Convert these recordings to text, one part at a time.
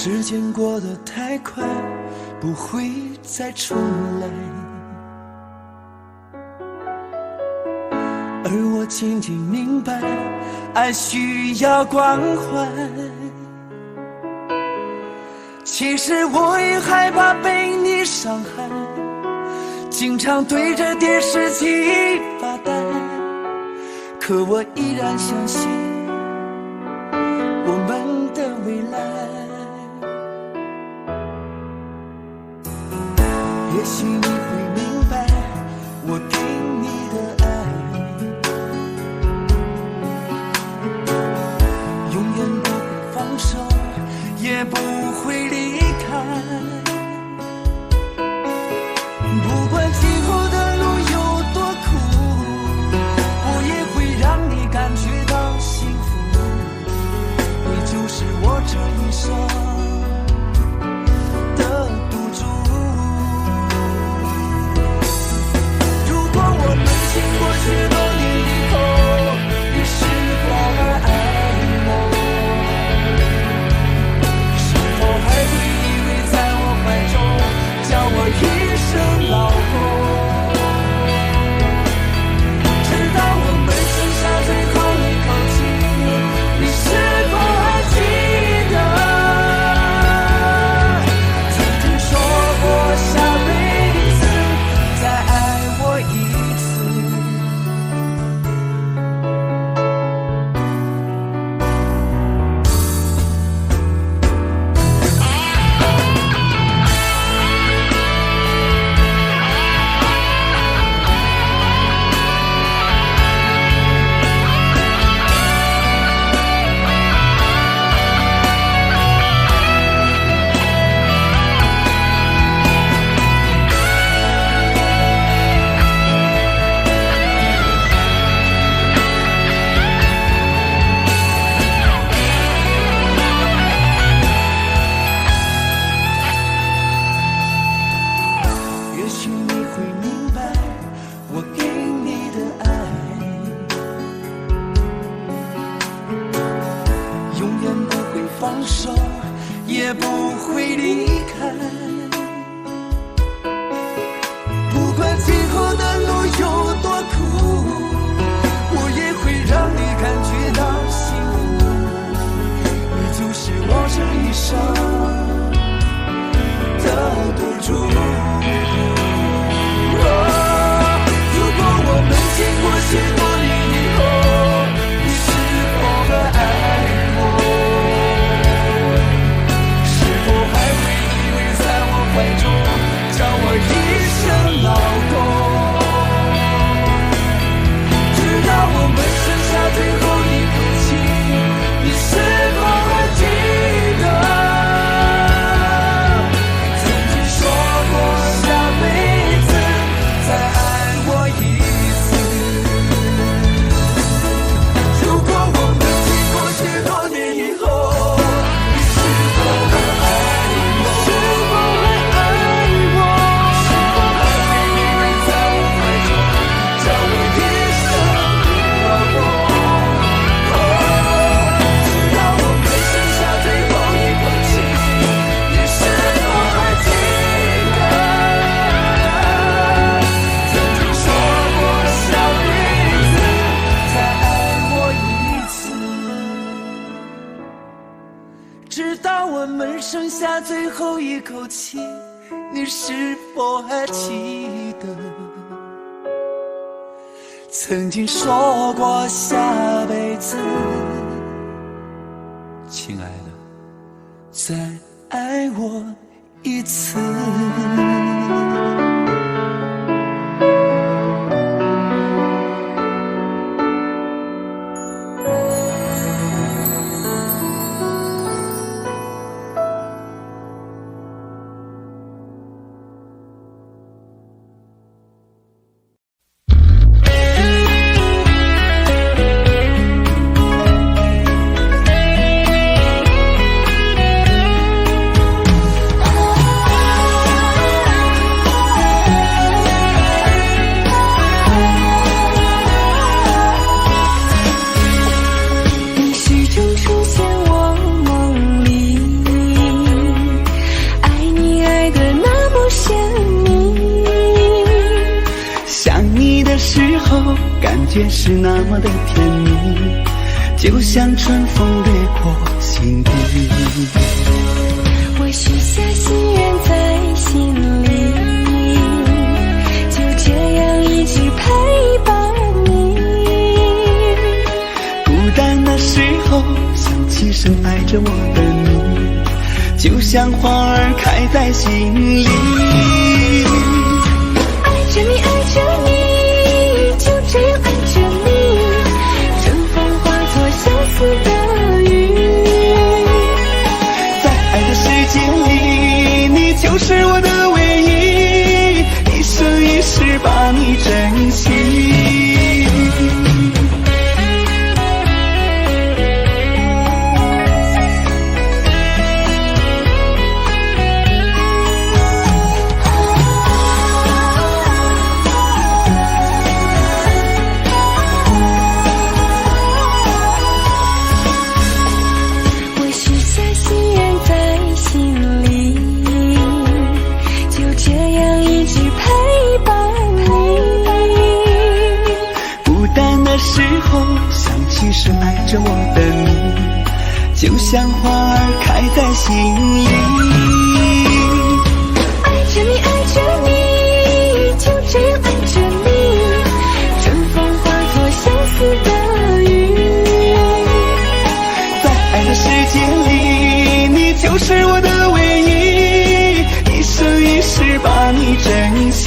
时间过得太快，不会再重来。而我渐渐明白，爱需要关怀。其实我也害怕被你伤害，经常对着电视机发呆。可我依然相信我们的未来。也许你会明白，我给你的爱永远不会放手，也不会离开。不管今后的路有多苦，我也会让你感觉到幸福。你就是我这一生的赌注。如果我们经过许多年以后，你是否还爱我？是否还会依偎在我怀中，叫我一声老公？直到我们剩下最后一口气，你是否还记得曾经说过下辈子再爱我一次？也许你会明白，我给你的爱永远不会放手，也不会离开。不管今后的路有多苦，我也会让你感觉到幸福。你就是我这一生的赌注。如果我们经过许多年以后，你是否还爱我？是否还会依偎在我怀中，叫我一声老公？直到我们剩下最后一口气，你是否还记得曾经说过下辈子再爱我一次？如果我们经过许多年以后，你是否还爱我？是否还爱我？是否还会依偎在我怀中，叫我一声老公？直到我们剩下最后一口气，你是否还记得曾经说过下辈子再爱我一次？直到我们剩下最后一口气，你是否还记得曾经说过下辈子，亲爱的，再爱我一次？候，感觉是那么的甜蜜，就像春风掠过心底。我许下心愿在心里，就这样一直陪伴你。孤单的时候，想起深爱着我的你，就像花儿开在心里。爱着你，爱着你，就这样爱着你，春风化作相思的雨。在爱的世界里，你就是我的唯一，一生一世把你珍惜。是爱着我的你，就像花儿开在心里。爱着你，爱着你，就这样爱着你，春风化作相思的雨。在爱的世界里，你就是我的唯一，一生一世把你珍惜。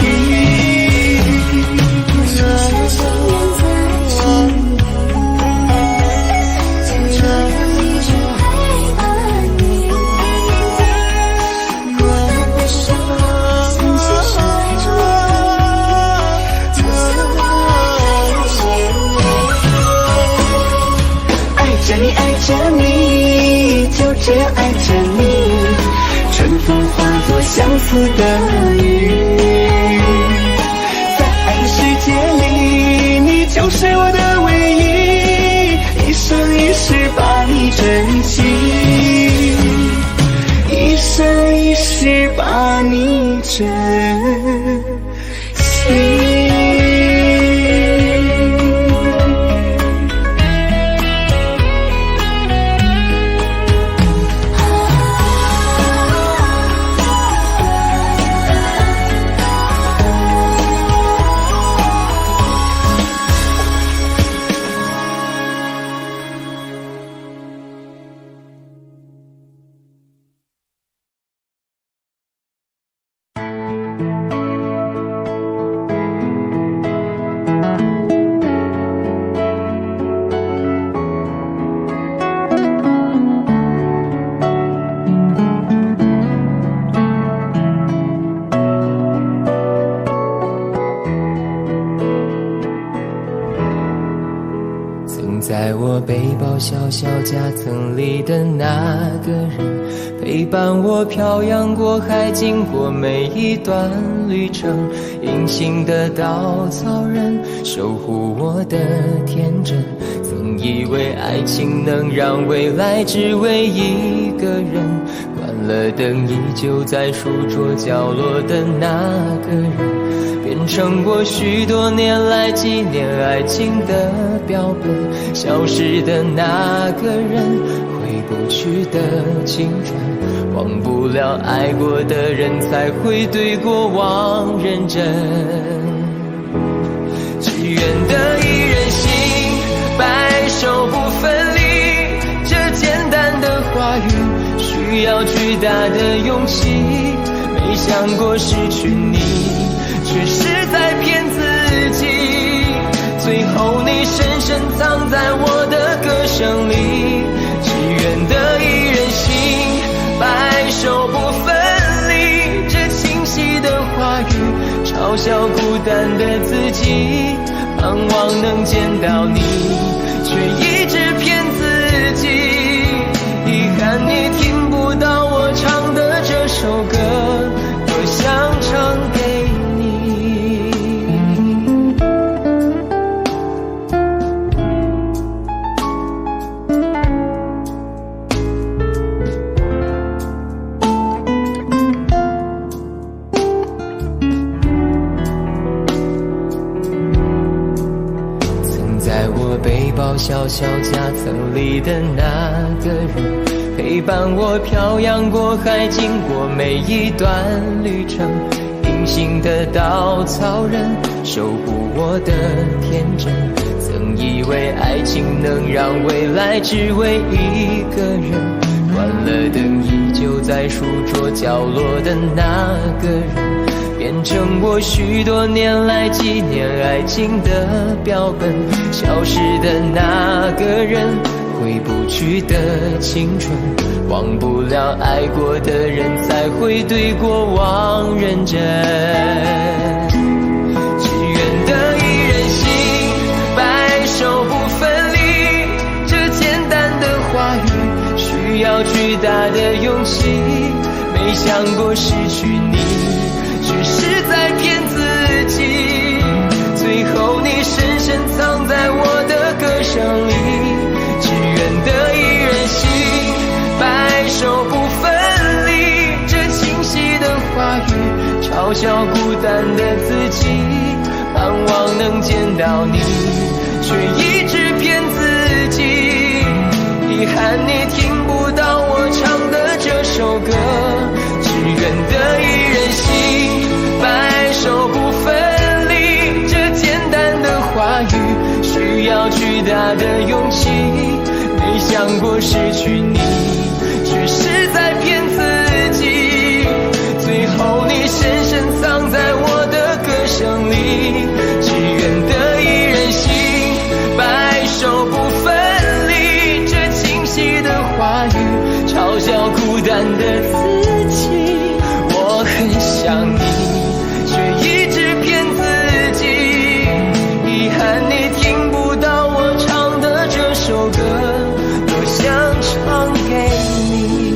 这样爱着你，春风化作相思的雨。在爱的世界里，你就是我的唯一，一生一世把你珍惜，一生一世把你珍惜。在我背包小小夹层里的那个人，陪伴我漂洋过海，经过每一段旅程。隐形的稻草人，守护我的天真。曾以为爱情能让未来只为一个人，关了灯依旧在书桌角落的那个人，变成我许多年来纪念爱情的标本。消失的那个人，回不去的青春，忘不了爱过的人，才会对过往认真。只愿得一人心，白首不分离，这简单的话语需要巨大的勇气。没想过失去你，却是在骗自己。最后你深深藏在我的歌声里，只愿得一人心，白首不分离。这清晰的话语嘲笑孤单的自己，盼望能见到你，却一直骗自己。遗憾你听不到我唱的这首歌，多想唱给你。小小夹层里的那个人，陪伴我漂洋过海，经过每一段旅程。隐形的稻草人，守护我的天真。曾以为爱情能让未来只为一个人，关了灯依旧在书桌角落的那个人，变成我许多年来纪念爱情的标本。消失的那个人，回不去的青春，忘不了爱过的人，才会对过往认真。只愿得一人心，白首不分离。这简单的话语，需要巨大的勇气。没想过失去你，只是在骗自己。最后你深深藏在我的歌声里。只愿得一人心，白首不分离。这清晰的话语，嘲笑孤单的自己。盼望能见到你，却一直骗自己。遗憾你听不到我唱的这首歌。只愿得一人心，白首不分离。这简单的话语，需要巨大的勇气。没想过失去你，只是在骗自己。最后你深深藏在我的歌声里。只愿得一人心，白首不分离。这清晰的话语，嘲笑孤单的自己。我很想你，却一直骗自己。遗憾你听不到我唱的这首歌，多想唱给你。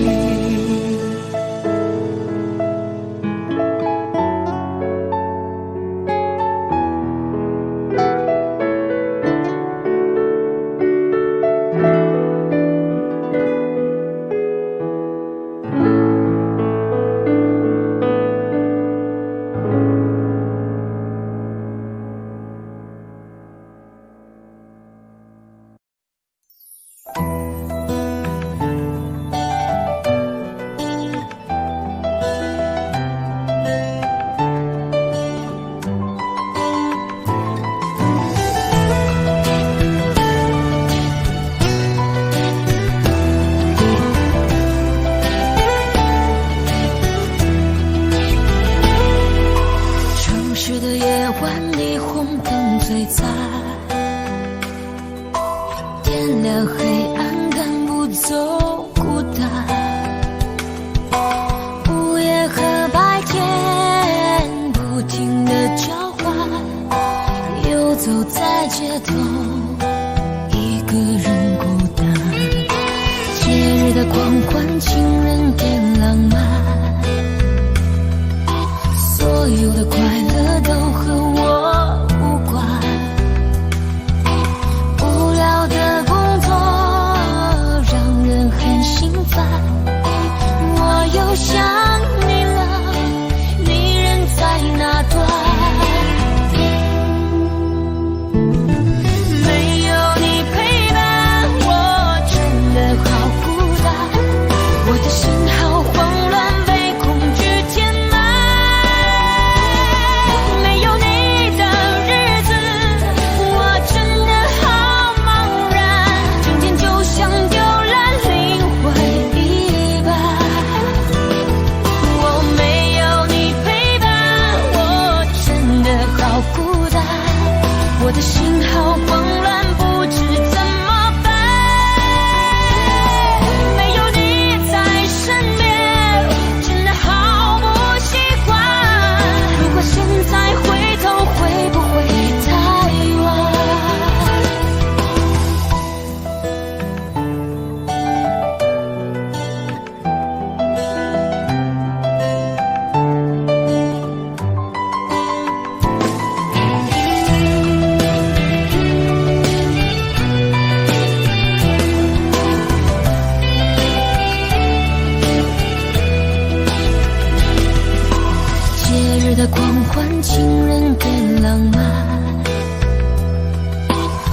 情人给浪漫，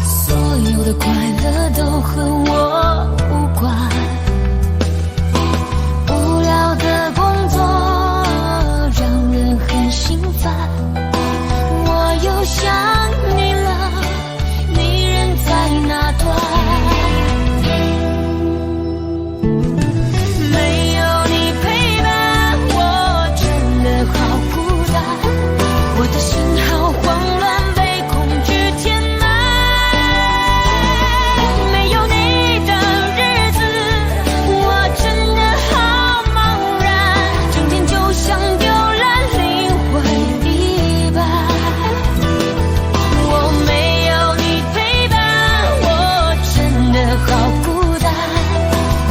所有的快乐和我无关。无聊的工作让人很心烦，我又想你了，你人在哪端？没有你陪伴，我真的好孤单，我的心好慌乱，被恐惧填满。没有你的日子，我真的好茫然，整天就像丢了灵魂一般。我没有你陪伴，我真的好孤单，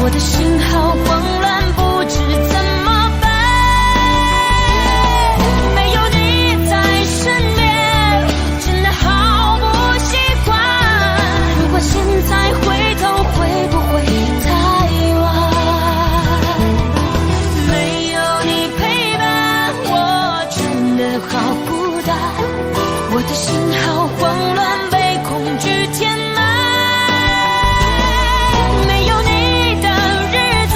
我的心好慌乱，不知怎么办。没有你在身边，真的好不习惯。如果现在回头，会不会太晚？没有你陪伴，我真的好孤单，我的心好慌乱，被恐惧填满。没有你的日子，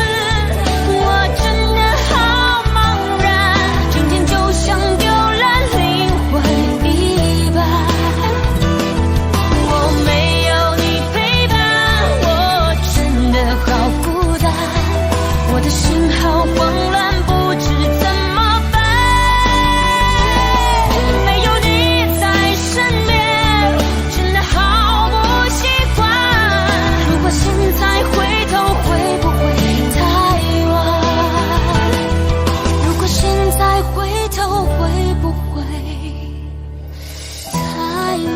我真的好茫然，整天就像丢了灵魂一般。我没有你陪伴，我真的好孤单，我的心好慌乱，不知怎么办。没有你在身边，真的好不习惯。如果现在回头，会不会太晚？如果现在回头，会不会太晚？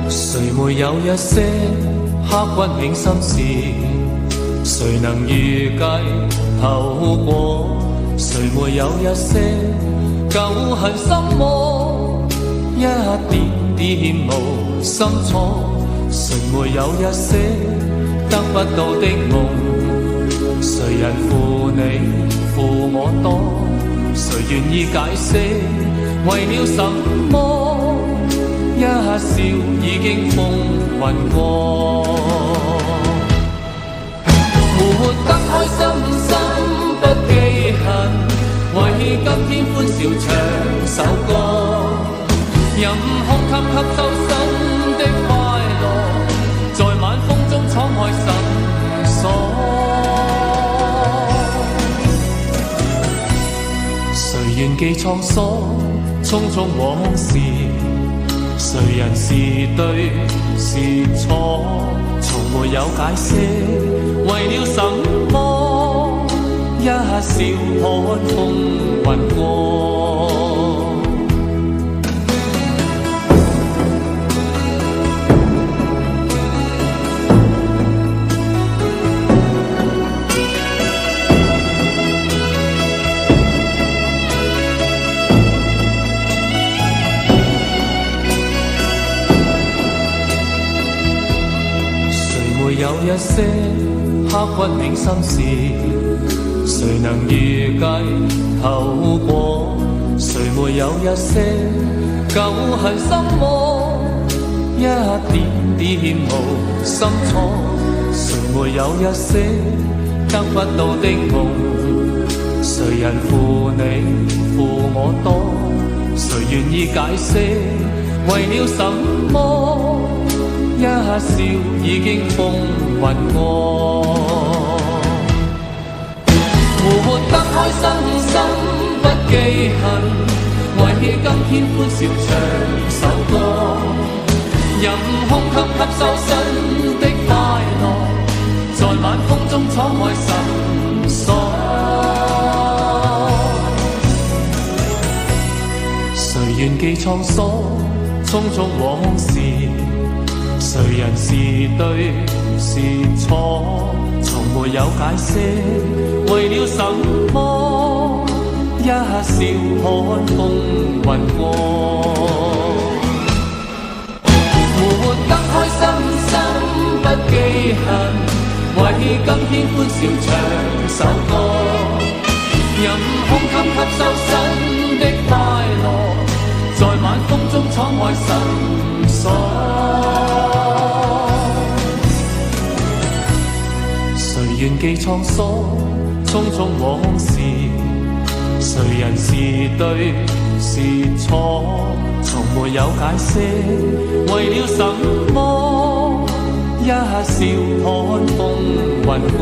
谁没有一些刻骨铭心事？谁能预计後果？誰沒有一些舊恨心魔？一點點無心錯。誰沒有一些得不到的夢？誰人負你負我多？誰願意解釋為了什麼？一笑已經風雲過，活得開心心不記恨，為今天歡笑唱首歌，任空吸吸收新的快樂，在晚風中敞開心鎖。誰願記滄桑，匆匆往事？誰人是對是錯？從沒有解釋，為了什麼？一笑看風雲過。有一些刻骨銘心事，誰能預計後果？誰沒有一些舊恨心魔？一點點無心錯。誰沒有一些得不到的夢？誰人負你負我多？誰願意解釋為了什麼？一笑已經風雲過，活得開心心不記恨，為今天歡笑唱首歌，任空吸吸收新的快樂，在晚風中敞開心鎖。誰願記滄桑，匆匆往事，誰人是對是錯，從沒有解釋，為了什麼一笑看風雲過。活得開心心不記恨，為今天歡笑唱首歌，任空襟吸收新的快樂，在晚風中敞開心鎖。誰願記滄桑，匆匆往事，誰人是對是錯，從沒有解釋，為了什麼一笑看風雲過。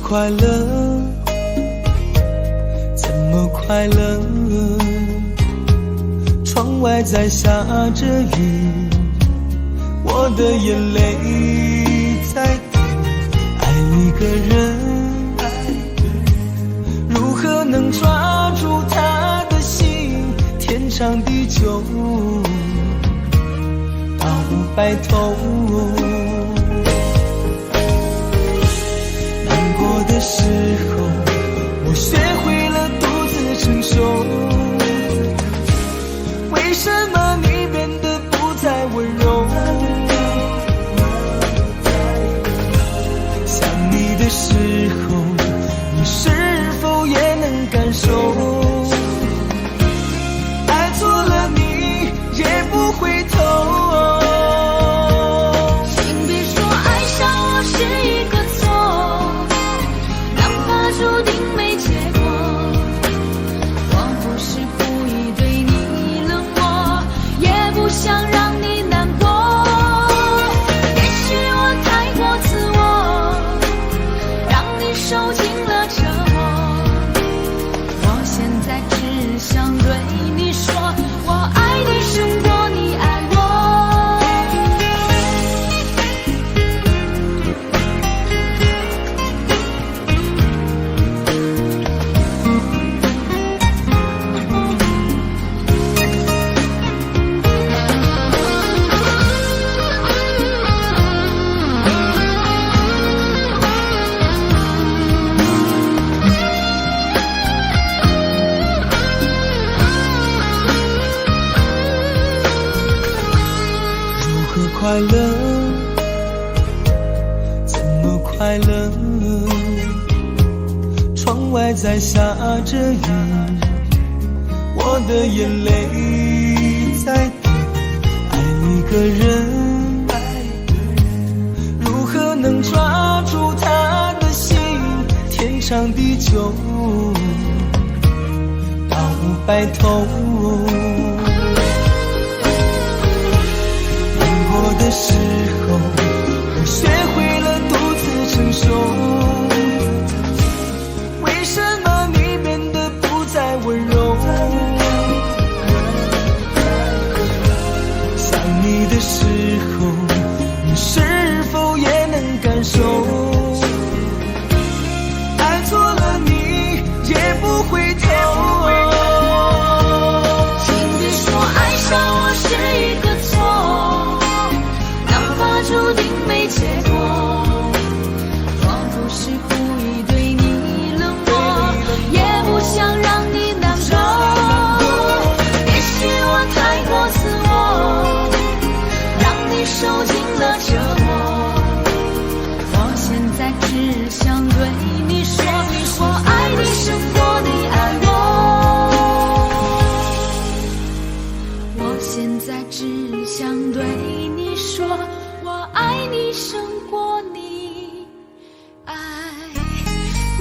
快乐，怎么快乐？窗外在下着雨，我的眼泪在滴。爱一个人，如何能抓住他的心？天长地久，到白头。的时候，我学会了独自承受。为什么你变得不再温柔？想你的时候，你是否也能感受？爱错了你也不回头。请别说爱上我是一个注定没结果，我不是故意对你冷漠，也不想让你难过。也许我太过自我，让你受尽了折磨。我现在只想对你说，我爱你胜过你爱我。快乐，怎么快乐？窗外在下着雨，我的眼泪在滴。爱一个人，如何能抓住他的心？天长地久，到白头。的时候，我学会了独自承受。为什么你变得不再温柔？想你的是故意对你冷漠，也不想让你难过。也许我太过自我，让你受尽了折磨。我现在只想对你说，我爱你胜过你爱我。我现在只想对你说，我爱你胜过你爱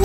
我。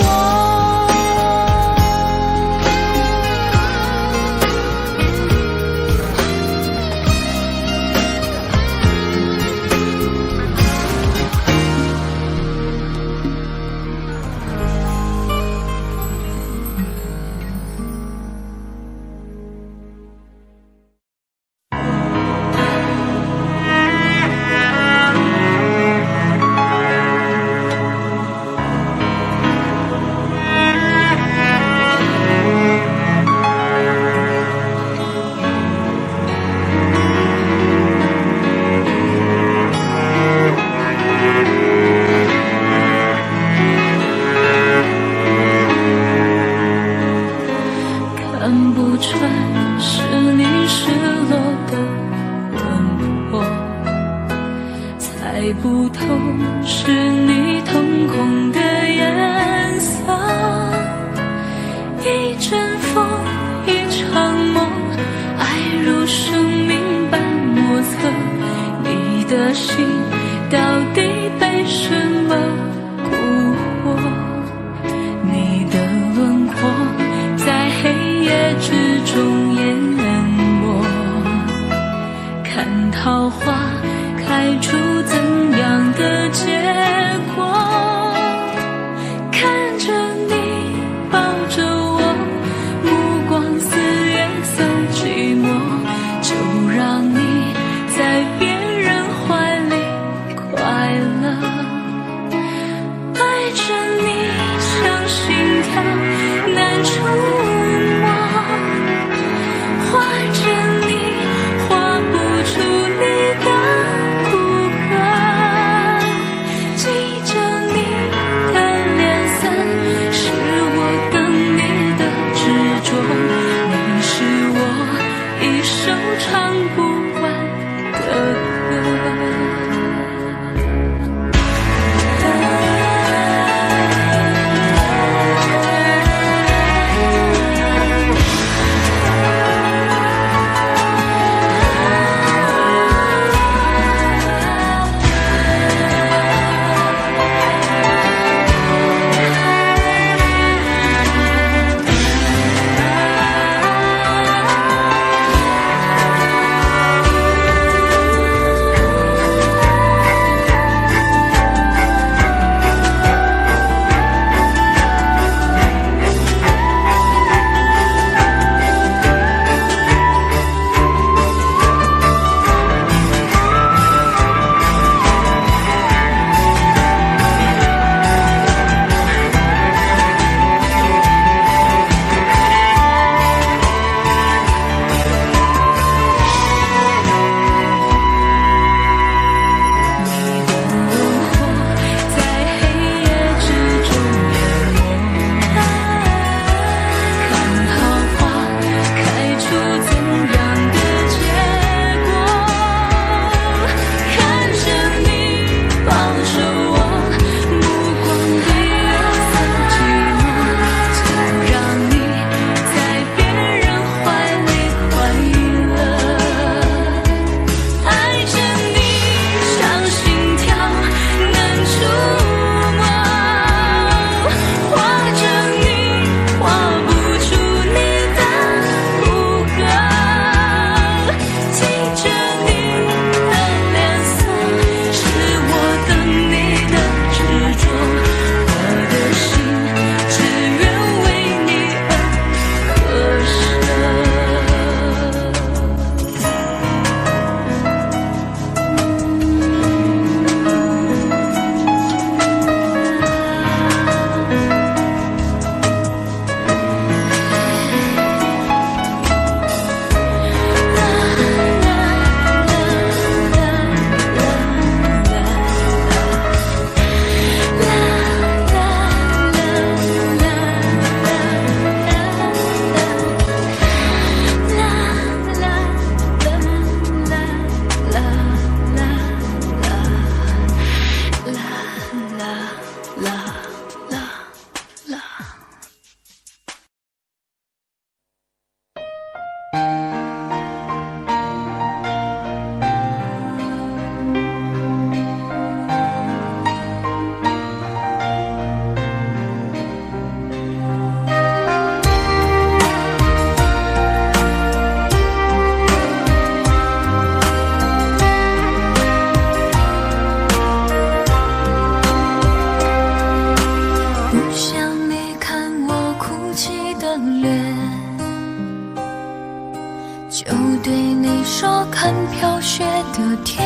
的天，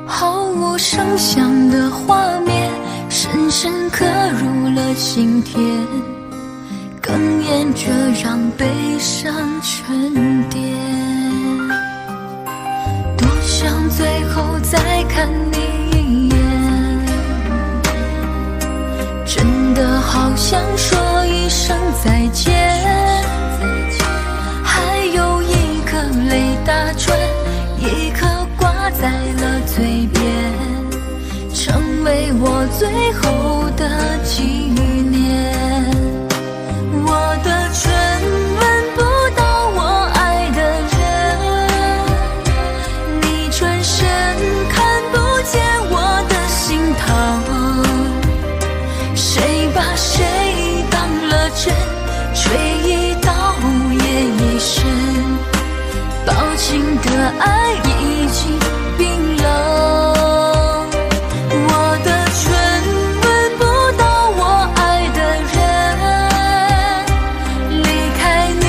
毫无声响的画面，深深刻入了心田，哽咽着让悲伤沉淀。多想最后再看你一眼，真的好想说一声再见，还有一颗泪打转，一颗挂在了嘴边，成为我最后的纪念。我的唇吻不到我爱的人，你转身看不见我的心疼，谁把谁当了真，吹一刀也一身，抱紧的爱已经冰冷。我的唇吻不到我爱的人，离开你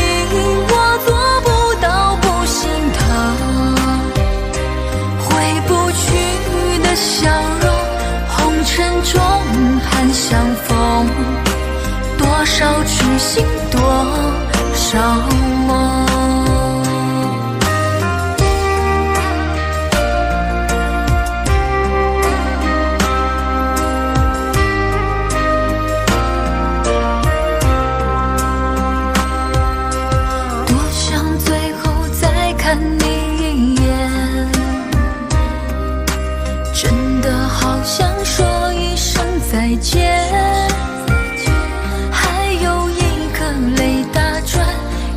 我做不到不心疼，回不去的笑容，红尘中盼相逢，多少痴心多少梦。再见，还有一颗泪打转，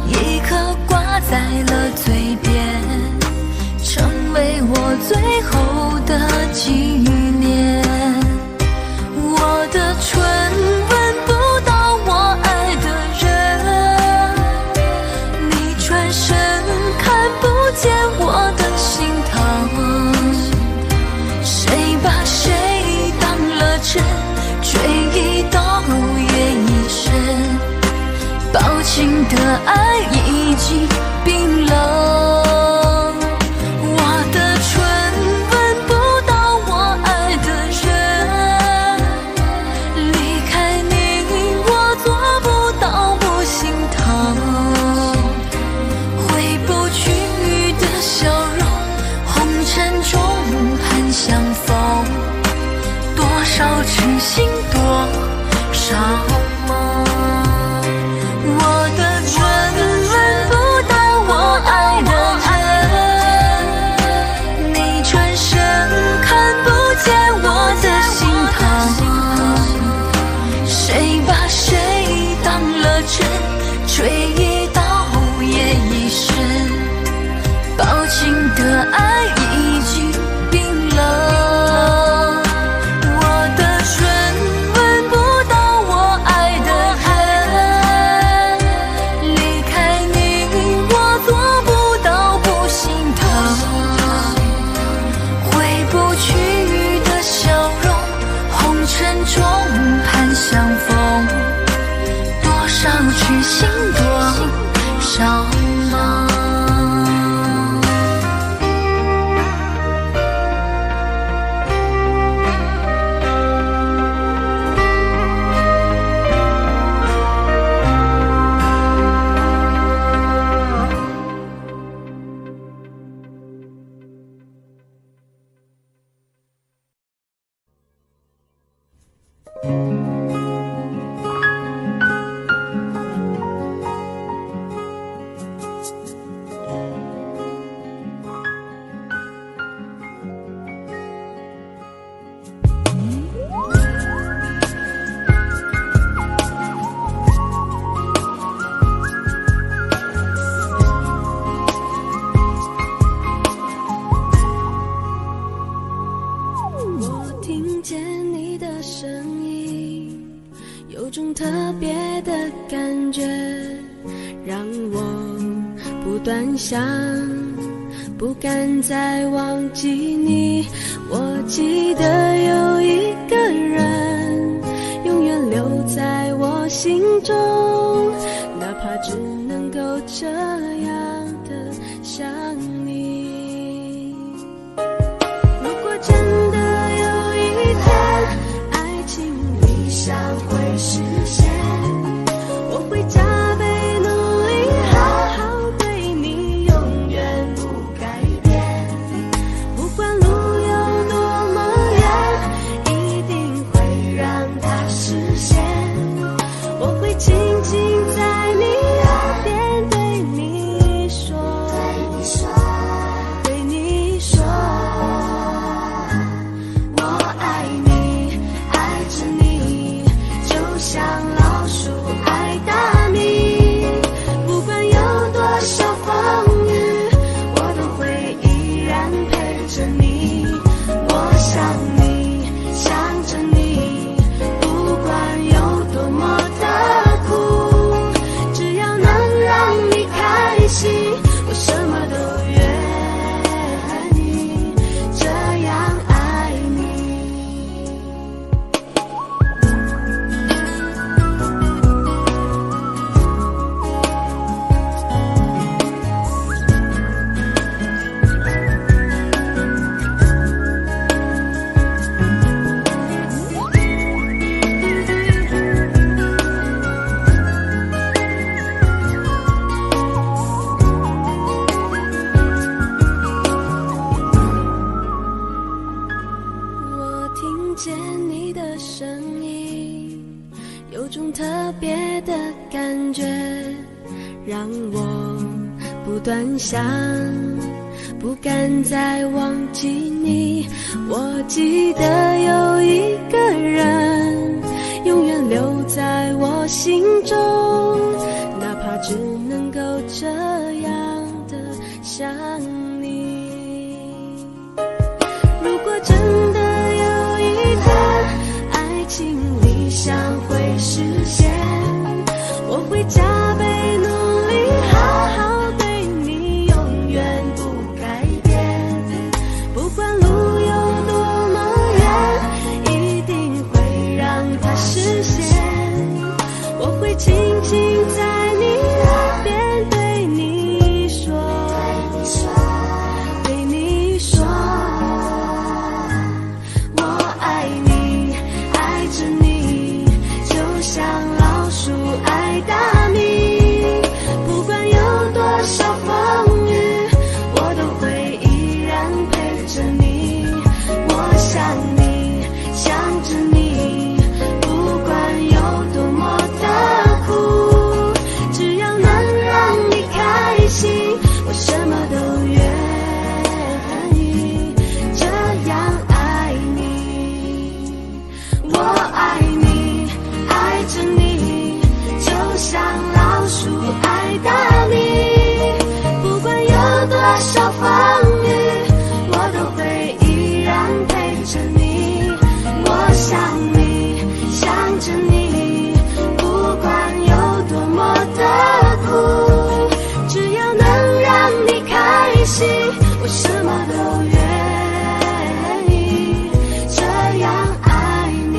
一颗挂在了嘴边，成为我最后的纪念。我的唇吻不到我爱的人，你转身看不见我的心疼，谁把谁当了真，吹一刀也一身，抱紧的爱已经冰冷。我的唇吻不到我爱的人，离开你我做不到不心疼，回不去的笑容，红尘中盼相逢，多少痴心多少梦。我的唇吻不到我爱的人，你转身看不见我的心疼，谁把谁当了真，吹一刀也一身，抱紧的爱已经冰冷。相逢，多少痴心多少梦。种特别的感觉，让我不断想，不敢再忘记你。我记得有一个人，永远留在我心中，哪怕只能够这样的想你。的声音，有种特别的感觉，让我不断想，不敢再忘记你。我记得有一个人永远留在我心中，哪怕只能够这样的想你。如果真的有一天爱情理想会实现，我会加倍努力好好对你，永远不改变。不管路有多么远，一定会让它实现。我会轻轻在你耳边对你说，对你说，我爱你，爱着你，就像老鼠爱大米。不管有多少风雨，我都会依然陪着你。我想你，想着你，不管有多么的苦，只要能让你开心，我什么都愿意这样爱你。我爱你，爱着你，就像老鼠爱大米。不管有多少风雨，我都会依然陪着你。我想你，想着你，不管有多么的苦，只要能让你开心，我什么都愿意这样爱你。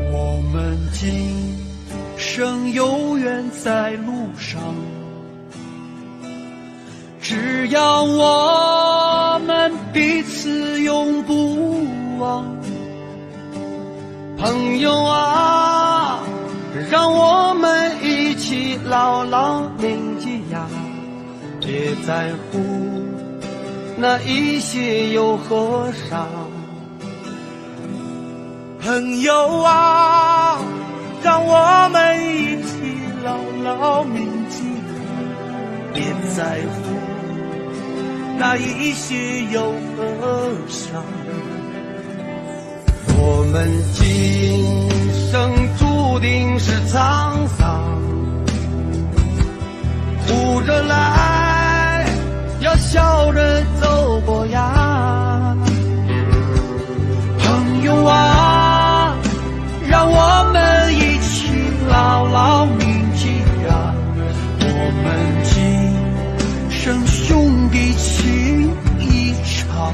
我们今生有缘在路上，只要我们彼此永不忘。朋友啊，让我们一起牢牢铭记呀，别在乎那一些又何伤。朋友啊，让我们一起牢牢铭记，别在乎那一些又何伤。我们今生注定是沧桑，哭着来，要笑着走过呀。朋友啊，让我们一起牢牢铭记呀，我们今生兄弟情一场。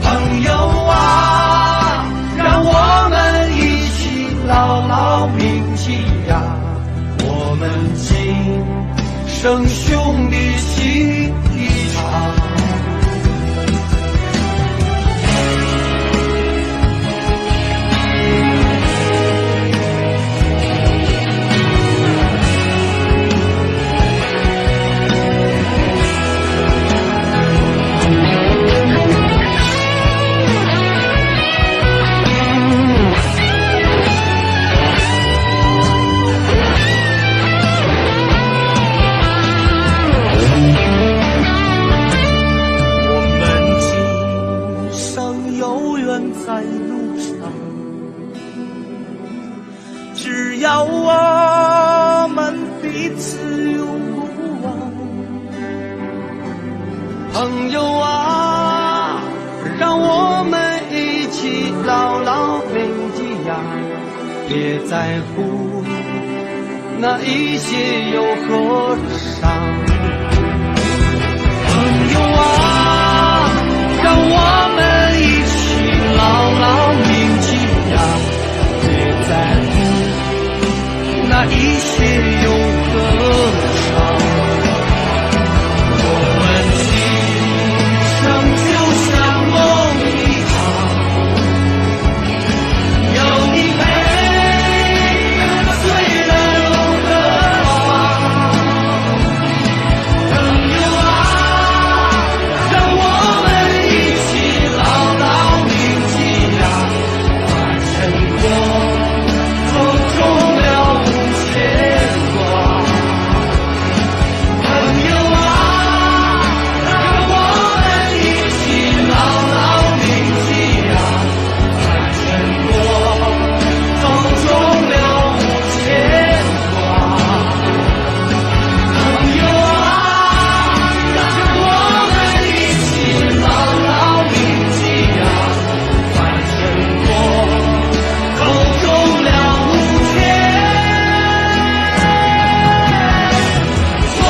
朋友啊，让我们一起牢牢铭记呀，我们今生兄弟情一场。在路上，只要我们彼此永不忘。朋友啊，让我们一起牢牢铭记呀，别在乎那一些又何伤。朋友啊，让我们一起牢牢铭记呀，别在乎那一些又何伤。我们今生就像梦一场，有你陪，虽然路很长。朋友啊，让我们一起牢牢铭记呀，把成果走中了无牵挂。朋友啊，让我们一起牢牢铭记呀，把成果走中了无牵挂。朋友啊，让我们一起牢牢铭记呀，把成果走中了无牵挂。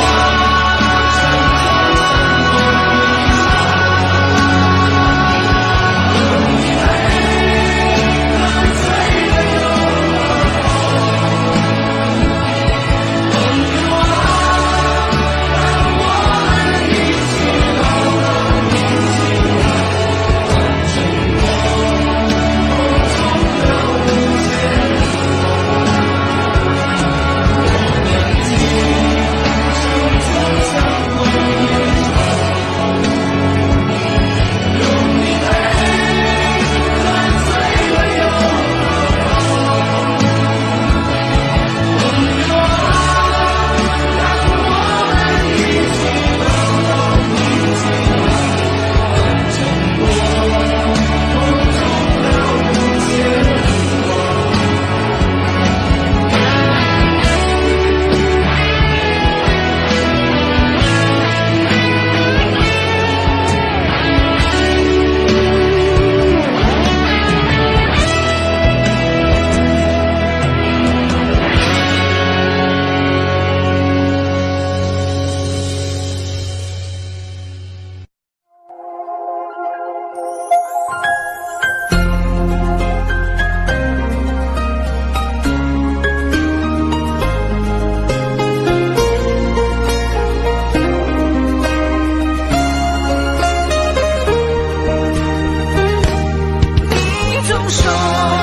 你总说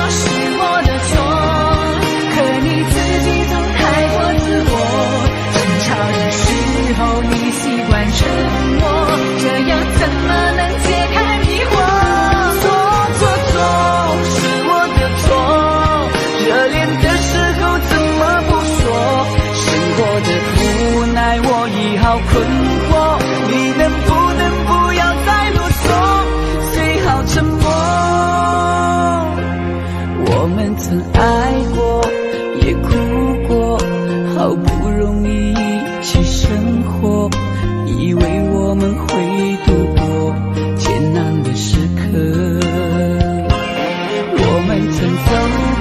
是我的错，可你自己总太过自我。争吵的时候你习惯沉默，这样怎么能解开迷惑？错是我的错，热恋的时候怎么不说？生活的无奈我已好困惑，你能不要再啰嗦，最好沉默。我们曾爱过，也哭过，好不容易一起生活，以为我们会度过艰难的时刻。我们曾走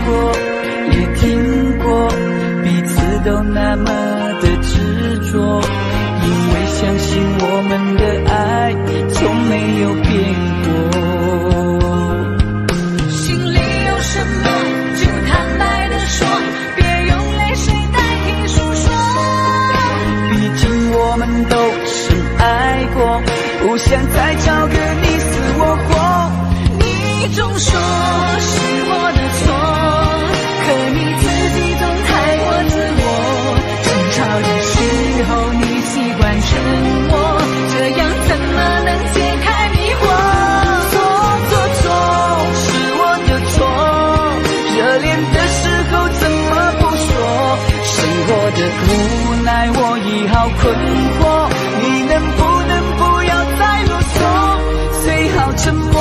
过，也听过，彼此都那么的执着，因为相信我们的爱从没有变过。心里有什么就坦白地说，别用泪水代替诉说。毕竟我们都深爱过，不想再找个你死我活。你总说是我的错，可你自己总太过自我。争吵的时候你习惯沉默，这样怎么能解开迷惑？是我的错，热恋的时候怎么不说？生活的无奈我已好困惑，你能不要再啰嗦，最好沉默。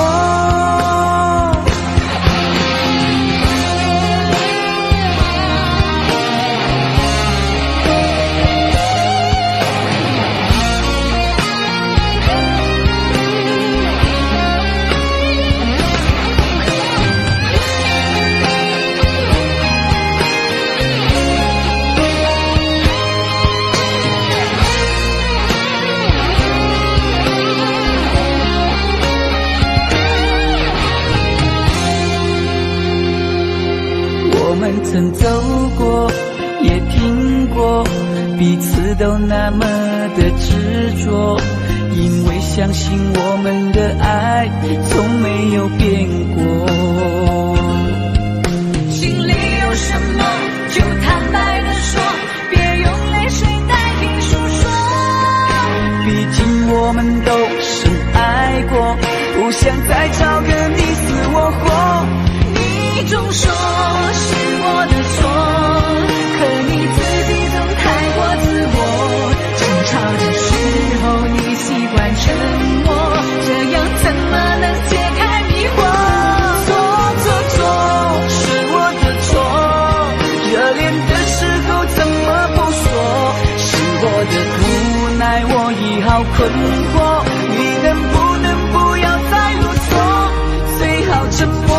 们曾走过，也听过，彼此都那么的执着，因为相信我们的爱从没有变过。心里有什么就坦白地说，别用泪水代替诉说。毕竟我们都深爱过，不想再找个你死我活。你总说是我的错，可你自己总太过自我。争吵的时候你习惯沉默，这样怎么能解开迷惑？错是我的错，热恋的时候怎么不说？是我的无奈，我已好困惑，你能不能不要再啰嗦，最好沉默。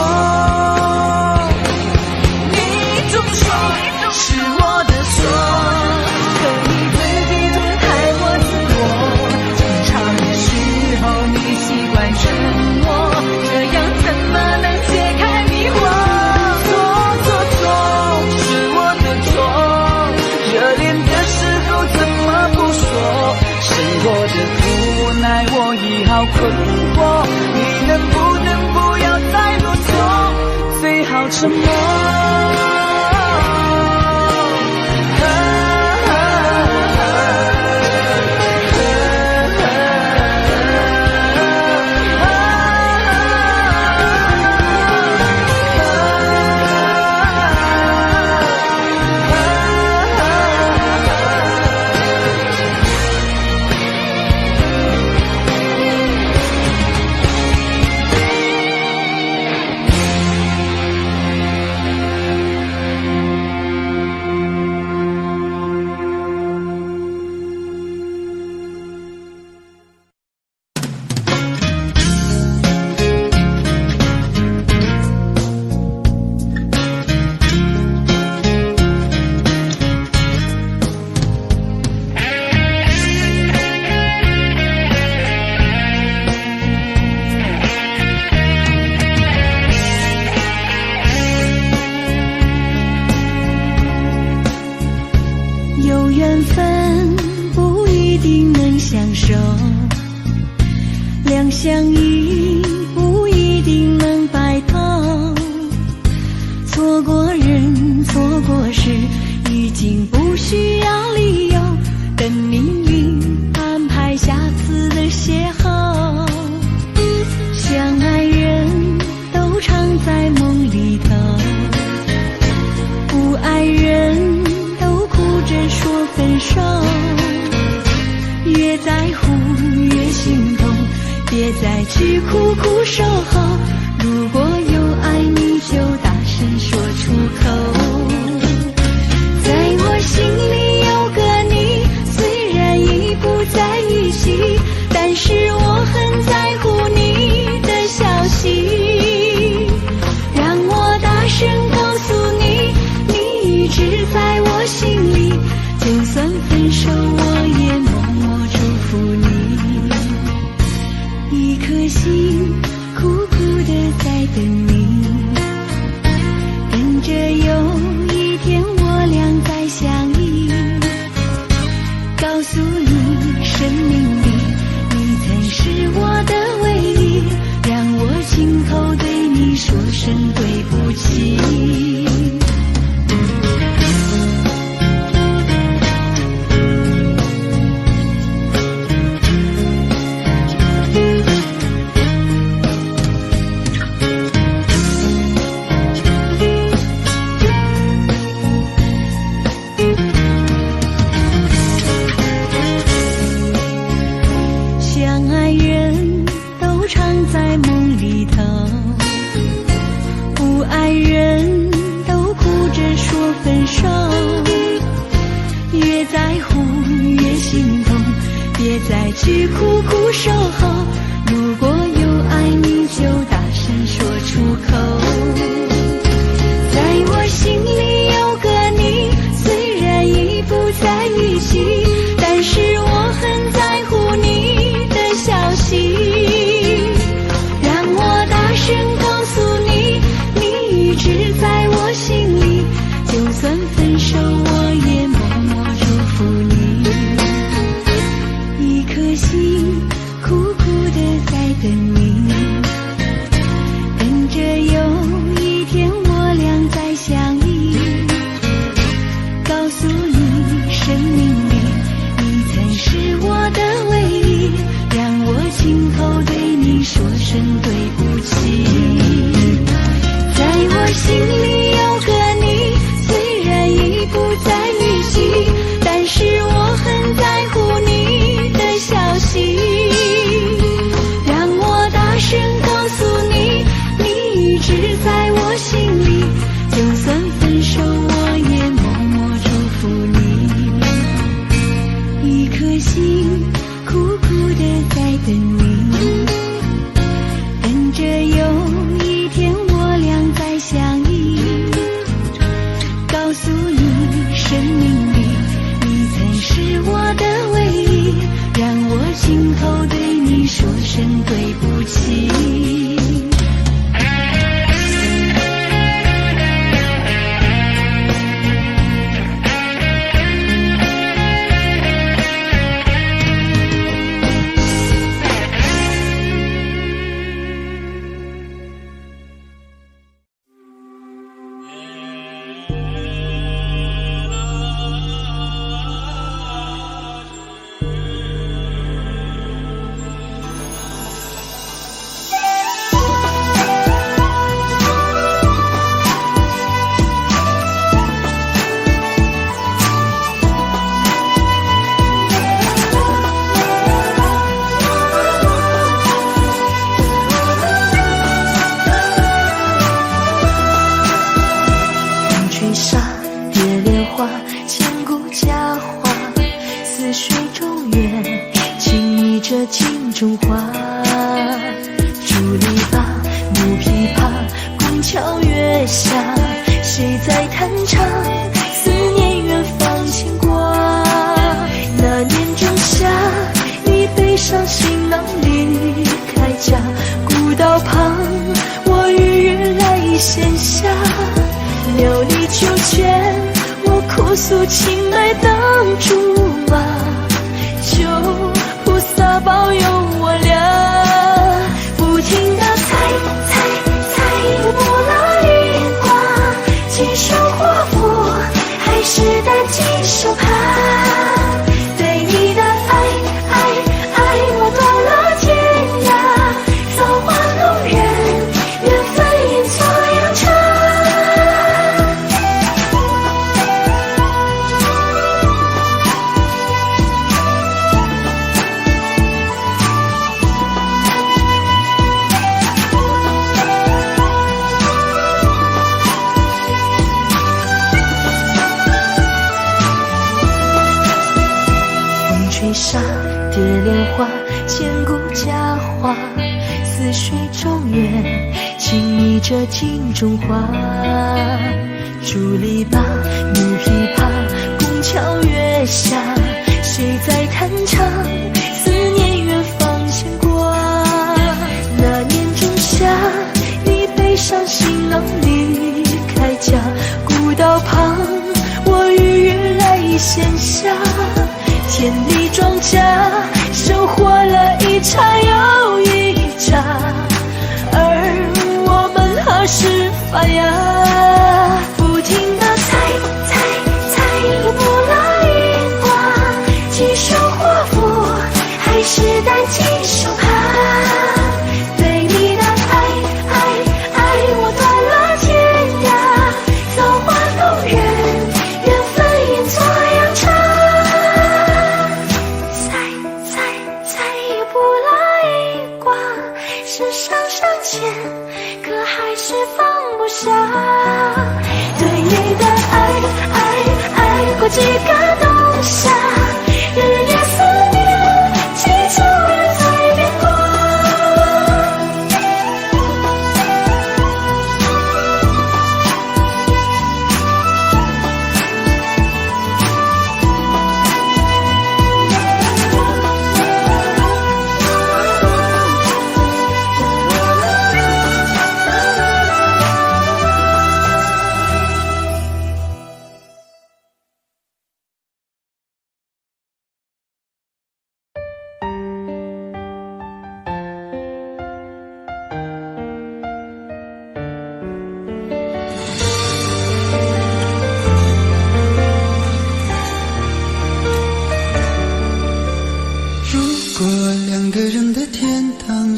是我的错，可你自己总太过自我。争吵的时候你习惯沉默，这样怎么能解开迷惑？错是我的错，热恋的时候怎么不说？生活的无奈我已好困惑，你能不能不要再啰嗦，最好沉默。起。在我心里有个你，虽然已不再联系，但是我很在乎你的消息。让我大声告诉你，你一直在我心里，就算分手我也默默祝福你。一颗心苦苦的在等你，等着有一天我俩再相依。告诉你，生命里你曾是我的唯一，让我今后对你说声对不起。镜中花，竹篱笆，木琵琶，拱桥月下，谁在弹唱？思念远方牵挂。那年仲夏，你背上行囊离开家，古道旁，我与月来闲暇。袅泥秋千，我哭诉青梅当竹马。求菩萨保佑我俩，不停地猜，不拉一卦，几手华服，还是带几手帕。对你的爱，我断了天涯，造化弄人，缘分阴错阳差。吹沙蝶莲花，千古佳话。似水中月，轻昵着镜中花。竹篱笆，木琵琶，拱桥月下，谁在弹唱？思念远方牵挂。那年仲夏，你背上行囊离开家，古道旁，我与月来闲暇。田里庄稼，收获了一茬又一茬，而我们何时发芽？不停地猜，不拉一卦，几手华服，还是带几手帕。对你的爱，我断了天涯，造化弄人，缘分阴错阳差。是上签，可还是放不下。对你的爱过几个冬夏。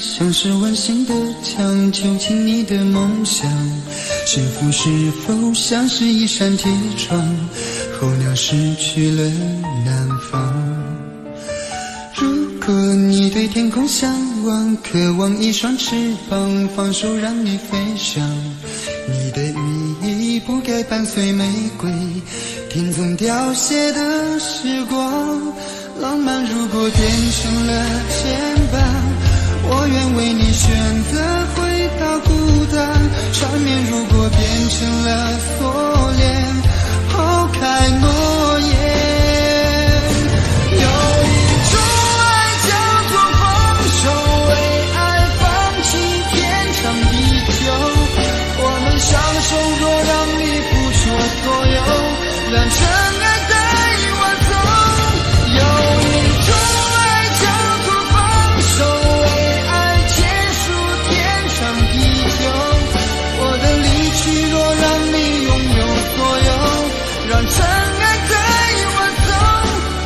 像是温馨的墙，囚禁你的梦想。幸福是否像是一扇铁窗，候鸟失去了南方。如果你对天空向往，渴望一双翅膀，放手让你飞翔。你的羽翼不该伴随玫瑰，听从凋谢的时光。浪漫如果变成了牵绊，我愿为你选择回到孤单。缠绵如果变成了锁链，抛开诺言。有一种爱叫做放手，为爱放弃天长地久。我们相守，若让你付出所有，让尘埃带我走。有一种爱叫做放手，为爱结束天长地久。我的离去若让你拥有所有，让尘埃带我走，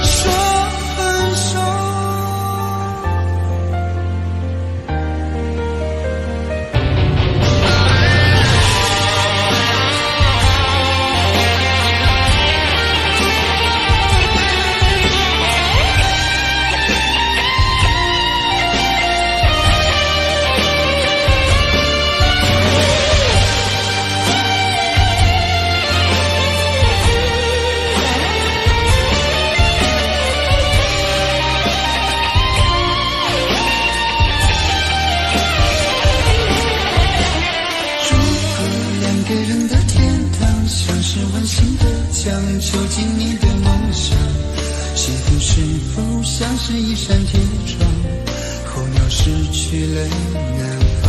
说分手。囚禁你的梦想，幸福是否像是一扇铁窗，候鸟失去了南方。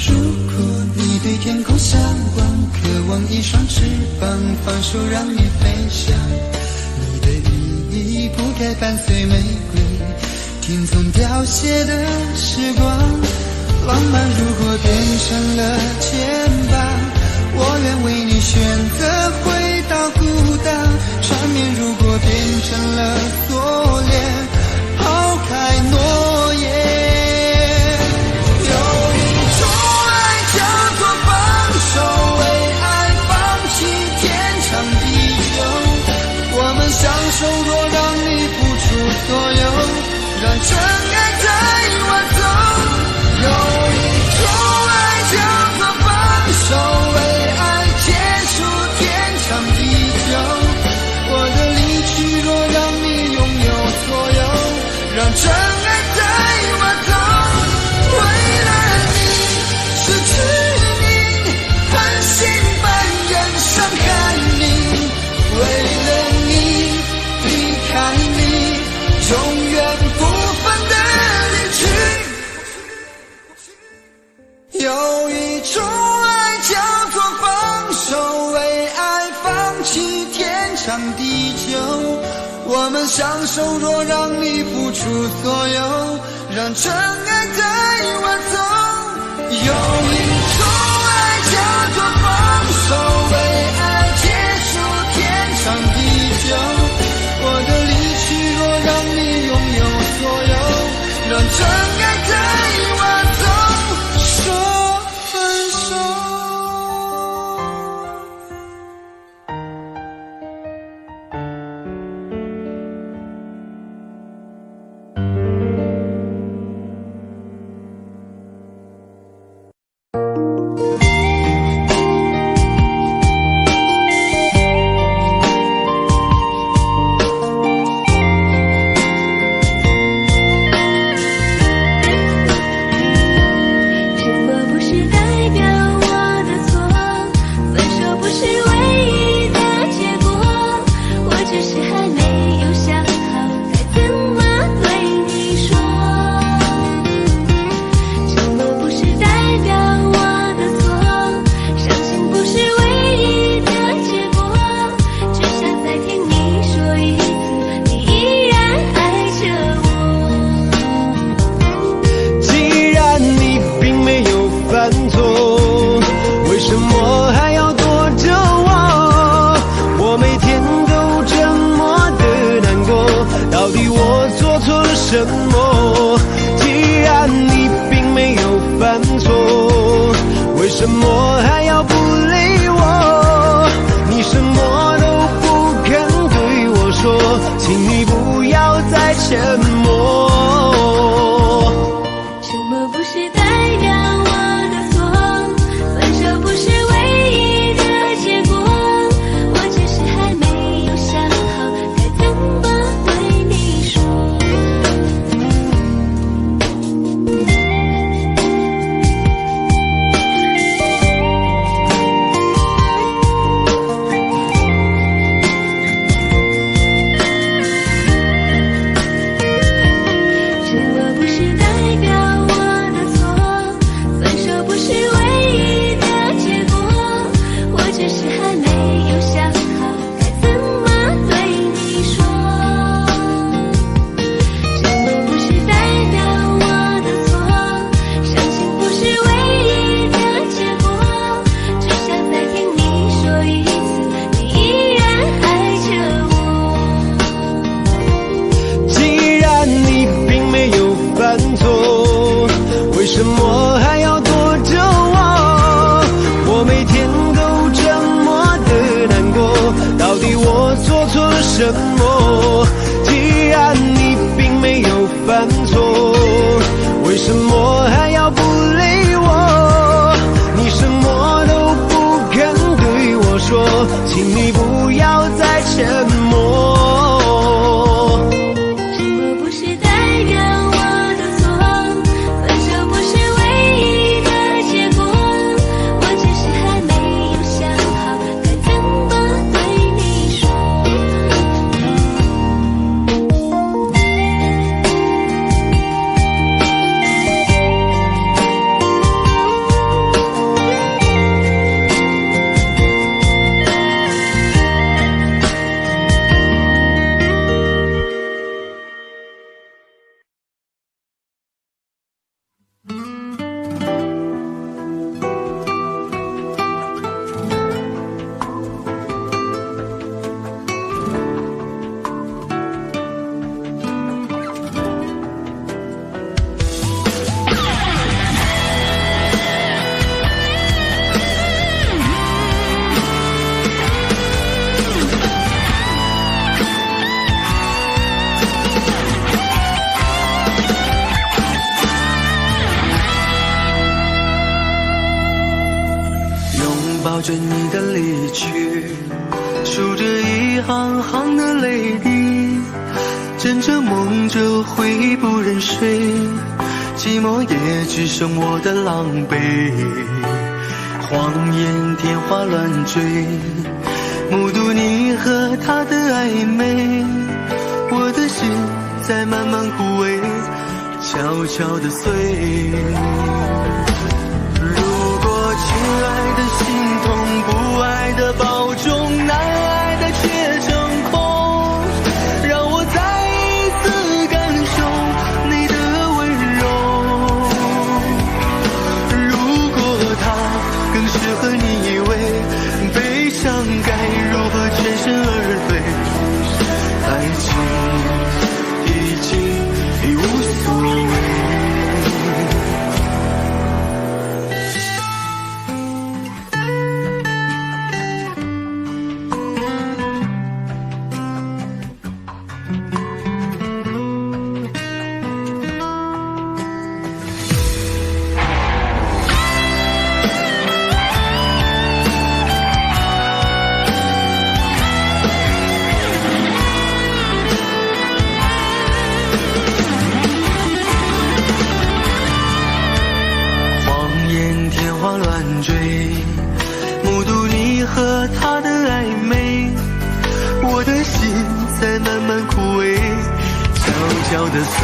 如果你对天空向往，渴望一双翅膀，放手让你飞翔。你的羽翼不该伴随玫瑰，听从凋谢的时光。浪漫如果变成了牵绊，我愿为你选择回到孤单。缠绵如果变成了锁链，抛开诺言。有一种爱叫做放手，为爱放弃天长地久。我们相守，若让你付出所有，让尘埃带我走。有一种爱叫做放手，为爱结束天长地久。我的离去若让你拥有所有，让尘埃带我走。为了你失去你，狠心扮演伤害你。为了你离开你，永远不分的离去。有一种爱叫做放手，为爱放弃天长地久。我们相守，若让你付出所有，让尘埃带我走。有一种爱叫做放手，为爱结束天长地久。我的离去若让你拥有所有，让尘埃带我犯错，为什么还要不理我？你什么都不肯对我说，请你不要再沉默。沉默不是代表我的错，分手不是唯一的结果，我只是还没有想好该怎么对你说。沉默不是代表我的错，分手不是唯一的结果，我只是还没有想好该怎么对你说。沉默不是代表我的错，伤心不是唯一的结果，只想再听你说一次，你依然爱着我。既然你并没有犯错，为什么还要躲着我？我每天都这么的难过，到底我做错了什么？既然你并没有犯错，为什么还要不理我？你什么都不肯对我说，请你不要再沉默。沉默不是代表我的错，分手不是唯一的结果，我只是还没有想好该怎么对你说。拥抱着你的离去，数着一行行的泪滴，枕着梦着会不忍睡，寂寞也只剩我的狼狈。谎言天花乱坠，目睹你和他的暧昧，我的心在慢慢枯萎，悄悄地碎。如果亲爱的心痛，不爱的保重，难爱的却成空，让我再一次感受你的温柔。如果他更适合你，以为悲伤该如何全身而退？爱情已经已无所谓。目睹你和他的暧昧，我的心在慢慢枯萎，悄悄地碎。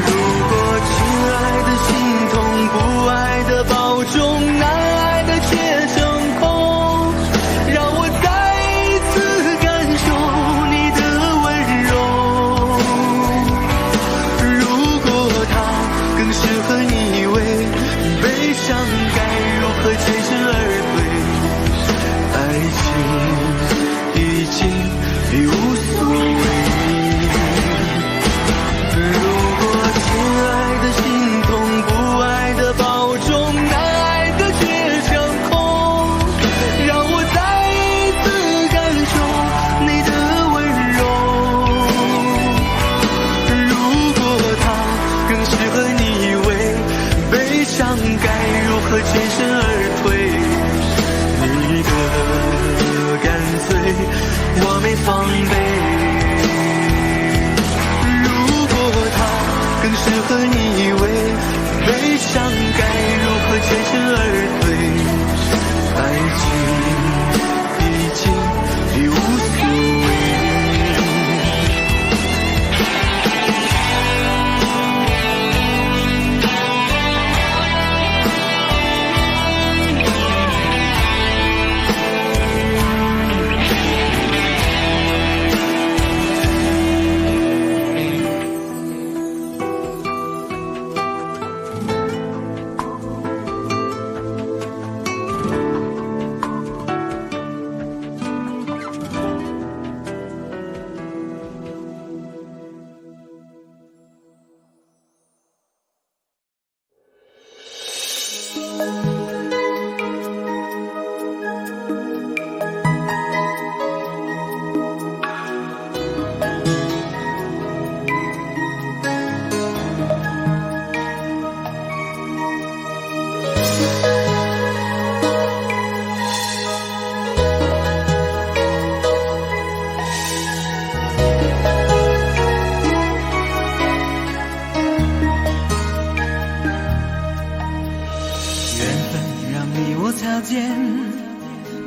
如果亲爱的心痛，不爱的保重，难爱的却成空，让我再一次感受你的温柔。如果他更适合你，以为悲伤该如何全身而退？爱情已经已无所谓。何全身而退？你的干脆，我没防备。如果他更适合你以为悲伤该如何全身而退？爱情已经已无所谓。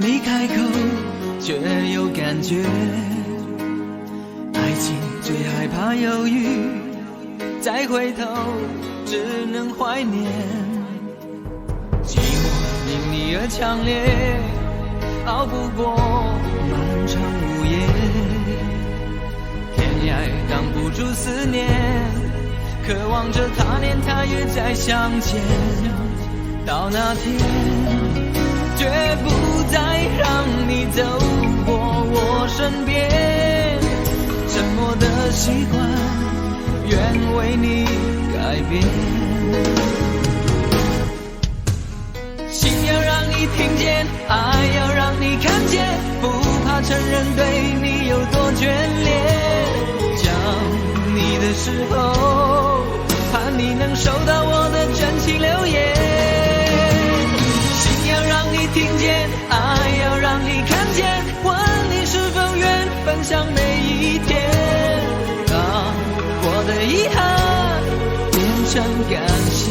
没开口却有感觉，爱情最害怕犹豫，再回头只能怀念。寂寞因你而强烈，熬不过漫长午夜，天涯挡不住思念，渴望着他年他月再相见。到那天绝不再让你走过我身边，沉默的习惯愿为你改变。心要让你听见，爱要让你看见，不怕承认对你有多眷恋。想你的时候，盼你能收到我的真情留言。听见，爱要让你看见，问你是否愿分享每一天，让我的遗憾变成感谢。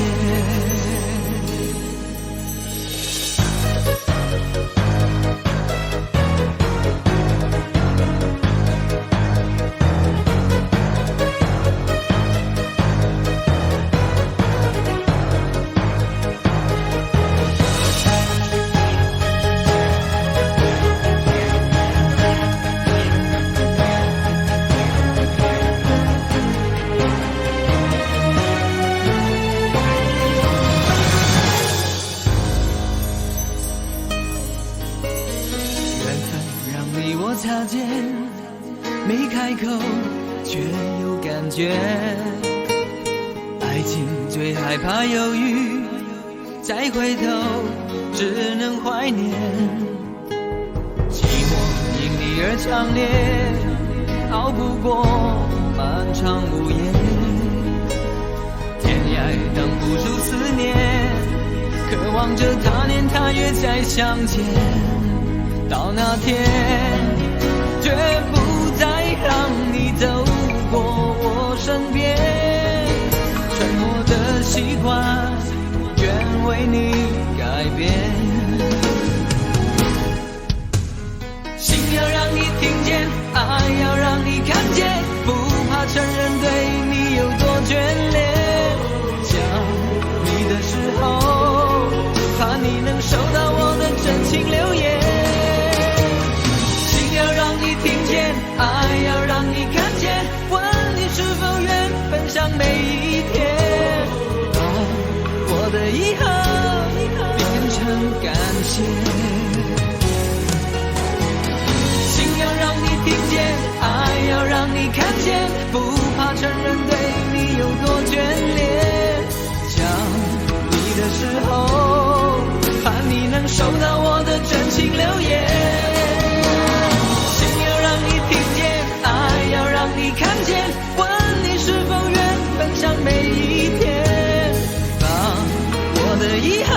擦肩，没开口却有感觉，爱情最害怕犹豫，再回头只能怀念。寂寞因你而强烈，熬不过漫长午夜，天涯挡不住思念，渴望着他年他月再相见。到那天绝不再让你走过我身边，沉默的习惯愿为你改变。心要让你听见，爱要让你看见，不怕承认对你有多眷恋。想你的时候，怕你能收到我的真情留言。听见，爱要让你看见，问你是否愿分享每一天，把我的遗憾变成感谢。心要让你听见，爱要让你看见，不怕承认对你有多眷恋。想你的时候，盼你能收到我的真情留言。让你看见，问你是否愿分享每一天，把我的遗憾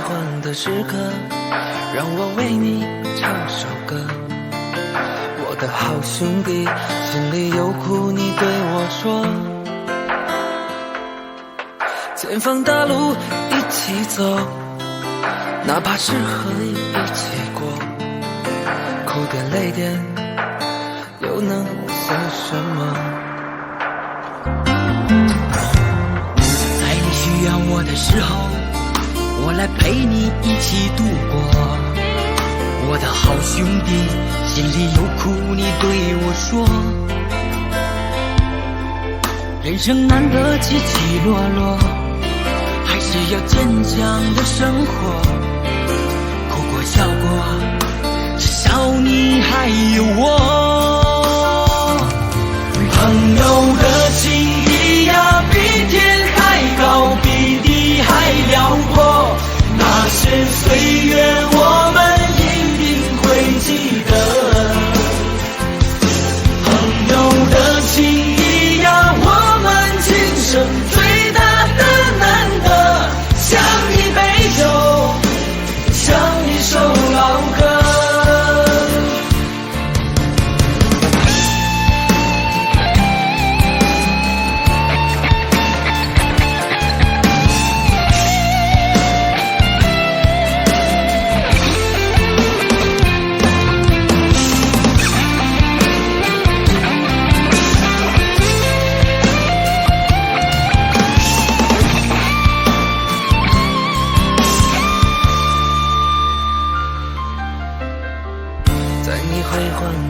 欢的时刻，让我为你唱首歌。我的好兄弟，心里有苦你对我说。前方大路一起走，哪怕是河一起过，哭点累点又能算什么？在你需要我的时候，我来陪你一起度过。我的好兄弟，心里有苦你对我说。人生难得起起落落，还是要坚强的生活。哭过笑过，至少你还有我。朋友的情谊呀，比天还高，比地还辽阔。那些岁月我们一定会记得。朋友的情谊呀，我们今生最大的难得，像一杯酒，像一首老歌。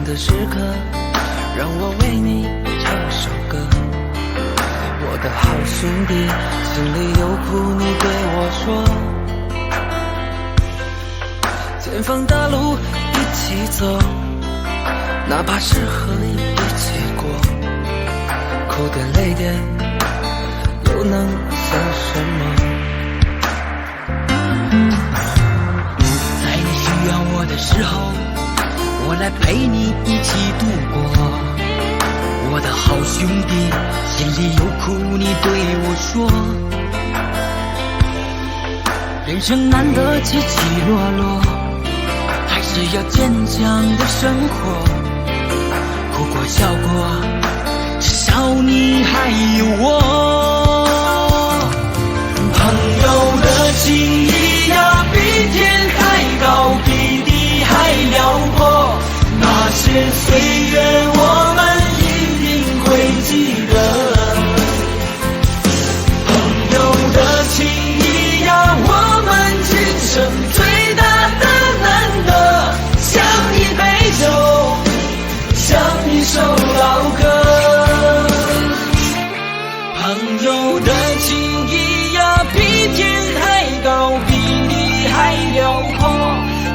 的时刻，让我为你唱首歌。我的好兄弟，心里有苦你对我说。前方大路一起走，哪怕是河一起过，哭点累点又能算什么？在你需要我的时候，我来陪你一起度过。我的好兄弟，心里有苦你对我说。人生难得起起落落，还是要坚强的生活。哭过笑过，至少你还有我。朋友的情谊呀，比天还高，比地还辽阔。那些岁月我们一定会记得。朋友的情谊呀，我们今生最大的难得，像一杯酒，像一首老歌。朋友的情谊呀，比天还高，比地还辽阔。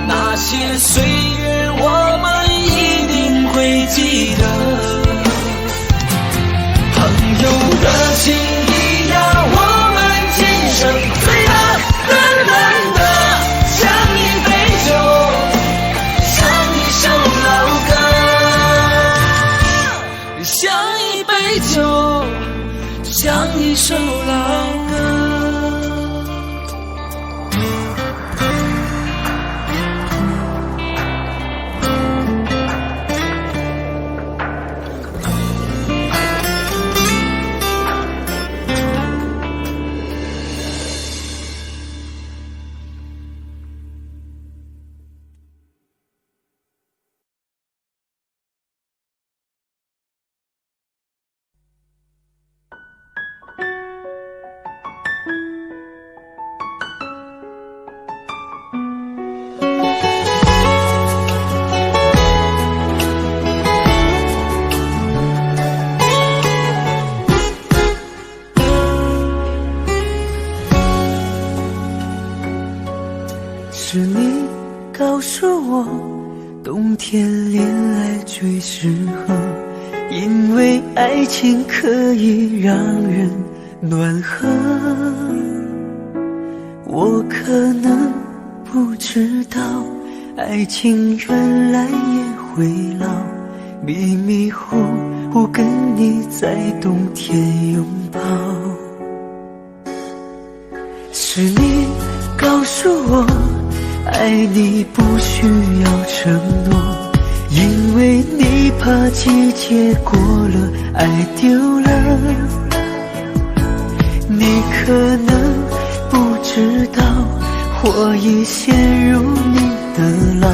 那些岁月我们一定会记得。朋友的情谊呀，我们今生最大的难得，像一杯酒，像一首老歌，像一杯酒，像一首老歌。是你告诉我，冬天恋爱最适合，因为爱情可以让人暖和。我可能不知道，爱情原来也会老，迷迷糊糊跟你在冬天拥抱。是你告告诉我，爱你不需要承诺，因为你怕季节过了，爱丢了。你可能不知道，我已陷入你的牢，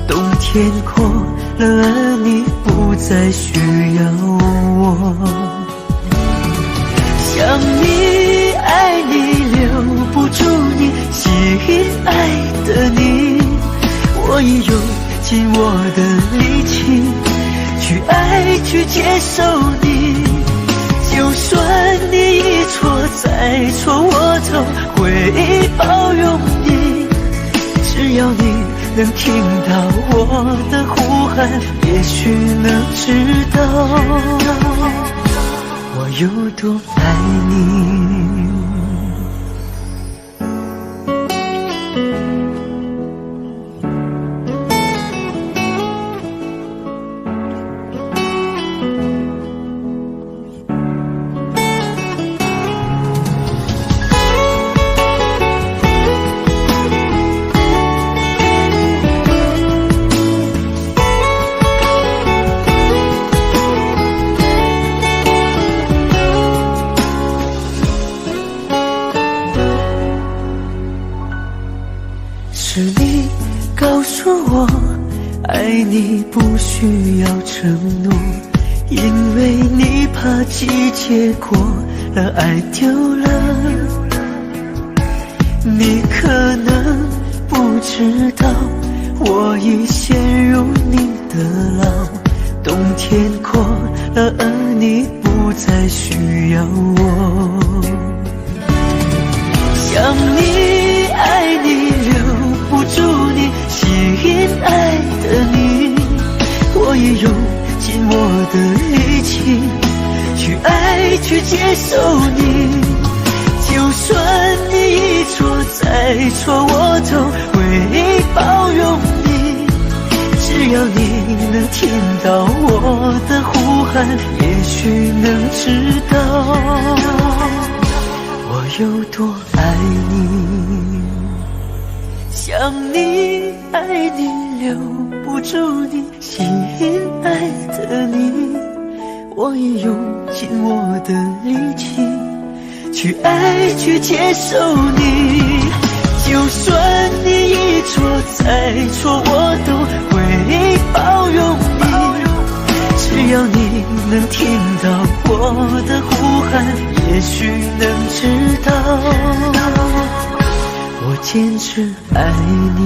冬天过了，而你不再需要我。想你爱你留不住你，吸引爱的你，我已用尽我的力气去爱去接受你，就算你一错再错，我都会包容你，只要你能听到我的呼喊，也许能知道我有多爱你。是你告诉我，爱你不需要承诺，因为你怕季节过了，爱丢了。你可能不知道，我已陷入你的牢，冬天过了，而你不再需要我。想你爱你留不住你，吸引爱的你，我也用尽我的力气去爱去接受你，就算你一错再错，我都会包容你，只要你能听到我的呼喊，也许能知道我有多爱你。想你爱你留不住你，吸引爱的你，我已用尽我的力气去爱去接受你，就算你一错再错，我都会包容你，只要你能听到我的呼喊，也许能知道我坚持爱你。